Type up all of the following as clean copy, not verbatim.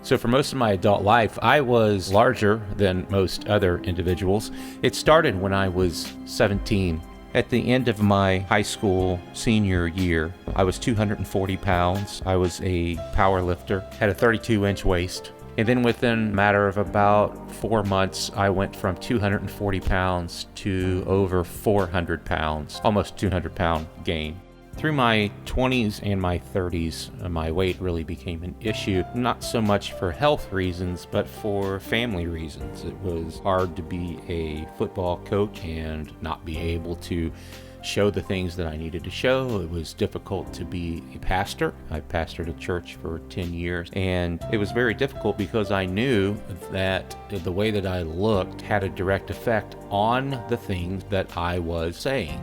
So for most of my adult life, I was larger than most other individuals. It started when I was 17. At the end of my high school senior year, I was 240 pounds. I was a power lifter, had a 32-inch waist. And then within a matter of about 4 months, I went from 240 pounds to over 400 pounds, almost 200-pound gain. Through my 20s and my 30s, my weight really became an issue, not so much for health reasons, but for family reasons. It was hard to be a football coach and not be able to show the things that I needed to show. It was difficult to be a pastor. I pastored a church for 10 years, and it was very difficult because I knew that the way that I looked had a direct effect on the things that I was saying.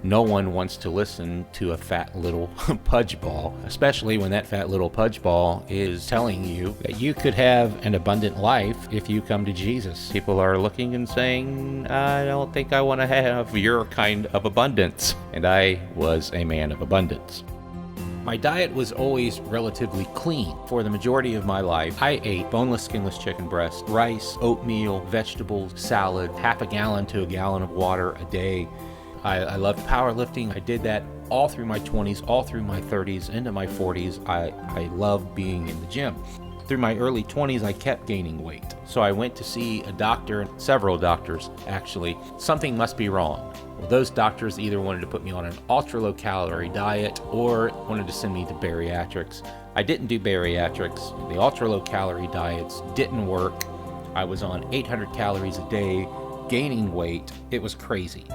No one wants to listen to a fat little pudge ball, especially when that fat little pudge ball is telling you that you could have an abundant life if you come to Jesus. People are looking and saying, I don't think I want to have your kind of abundance. And I was a man of abundance. My diet was always relatively clean. For the majority of my life, I ate boneless, skinless chicken breast, rice, oatmeal, vegetables, salad, half a gallon to a gallon of water a day. I loved powerlifting. I did that all through my 20s, all through my 30s, into my 40s. I loved being in the gym. Through my early 20s, I kept gaining weight. So I went to see a doctor, several doctors actually. Something must be wrong. Well, those doctors either wanted to put me on an ultra-low-calorie diet or wanted to send me to bariatrics. I didn't do bariatrics. The ultra-low-calorie diets didn't work. I was on 800 calories a day, gaining weight. It was crazy.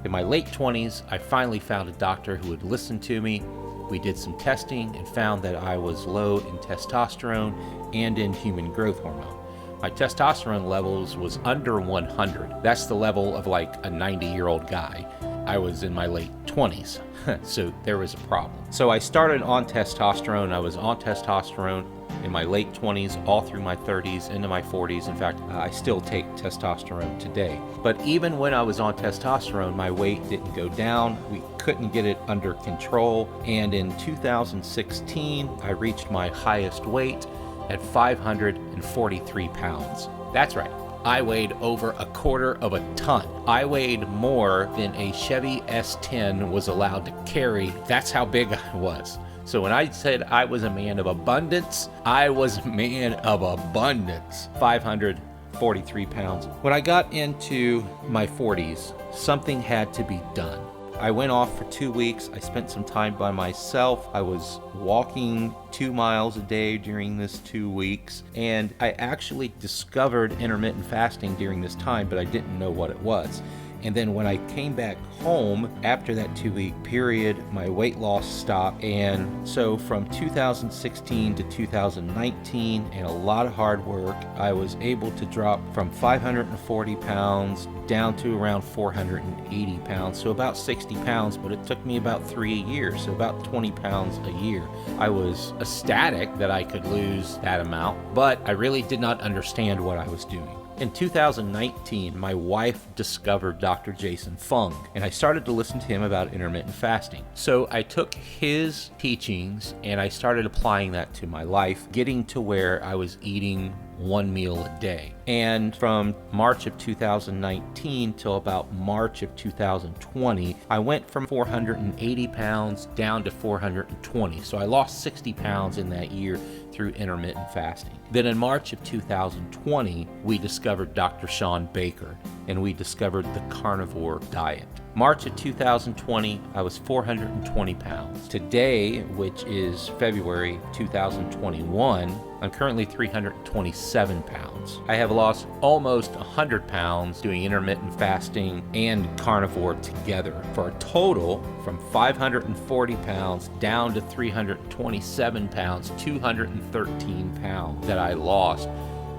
In my late 20s, I finally found a doctor who would listen to me. We did some testing and found that I was low in testosterone and in human growth hormone. My testosterone levels was under 100. That's the level of like a 90-year-old guy. I was in my late 20s, so there was a problem. So I started on testosterone. I was on testosterone in my late 20s, all through my 30s, into my 40s. In fact, I still take testosterone today. But even when I was on testosterone, my weight didn't go down. We couldn't get it under control. And in 2016, I reached my highest weight at 543 pounds. That's right. I weighed over a quarter of a ton. I weighed more than a Chevy S10 was allowed to carry. That's how big I was. So when I said I was a man of abundance, I was a man of abundance. 543 pounds. When I got into my 40s, something had to be done. I went off for 2 weeks. I spent some time by myself. I was walking 2 miles a day during this 2 weeks, and I actually discovered intermittent fasting during this time, but I didn't know what it was. And then when I came back home after that 2-week period, my weight loss stopped. And so from 2016 to 2019 and a lot of hard work, I was able to drop from 540 pounds down to around 480 pounds. So about 60 pounds, but it took me about 3 years, so about 20 pounds a year. I was ecstatic that I could lose that amount, but I really did not understand what I was doing. In 2019, my wife discovered Dr. Jason Fung, and I started to listen to him about intermittent fasting. So I took his teachings and I started applying that to my life, getting to where I was eating 1 meal a day. And from March of 2019 till about March of 2020, I went from 480 pounds down to 420. So I lost 60 pounds in that year through intermittent fasting. Then in March of 2020, we discovered Dr. Shawn Baker, and we discovered the carnivore diet. March of 2020, I was 420 pounds. Today, which is February 2021, I'm currently 327 pounds. I have lost almost 100 pounds doing intermittent fasting and carnivore together, for a total from 540 pounds down to 327 pounds, 213 pounds that I lost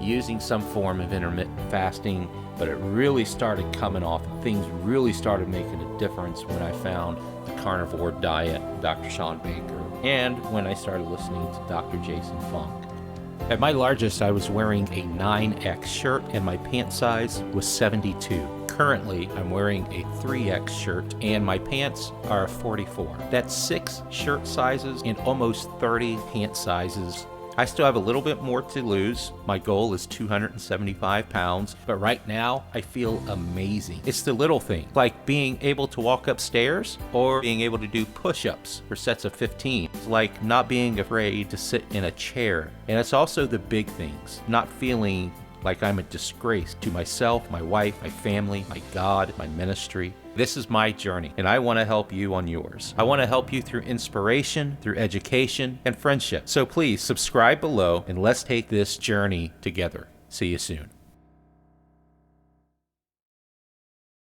using some form of intermittent fasting. But it really started coming off. Things really started making a difference when I found the carnivore diet, Dr. Shawn Baker, and when I started listening to Dr. Jason Fung. At my largest, I was wearing a 9X shirt, and my pant size was 72. Currently, I'm wearing a 3X shirt, and my pants are a 44. That's 6 shirt sizes and almost 30 pant sizes I still have a little bit more to lose. My goal is 275 pounds, but right now I feel amazing. It's the little thing, like being able to walk upstairs or being able to do push-ups for sets of 15. It's like not being afraid to sit in a chair. And it's also the big things, not feeling like I'm a disgrace to myself, my wife, my family, my God, my ministry. This is my journey, and I want to help you on yours. I want to help you through inspiration, through education, and friendship. So please subscribe below, and let's take this journey together. See you soon.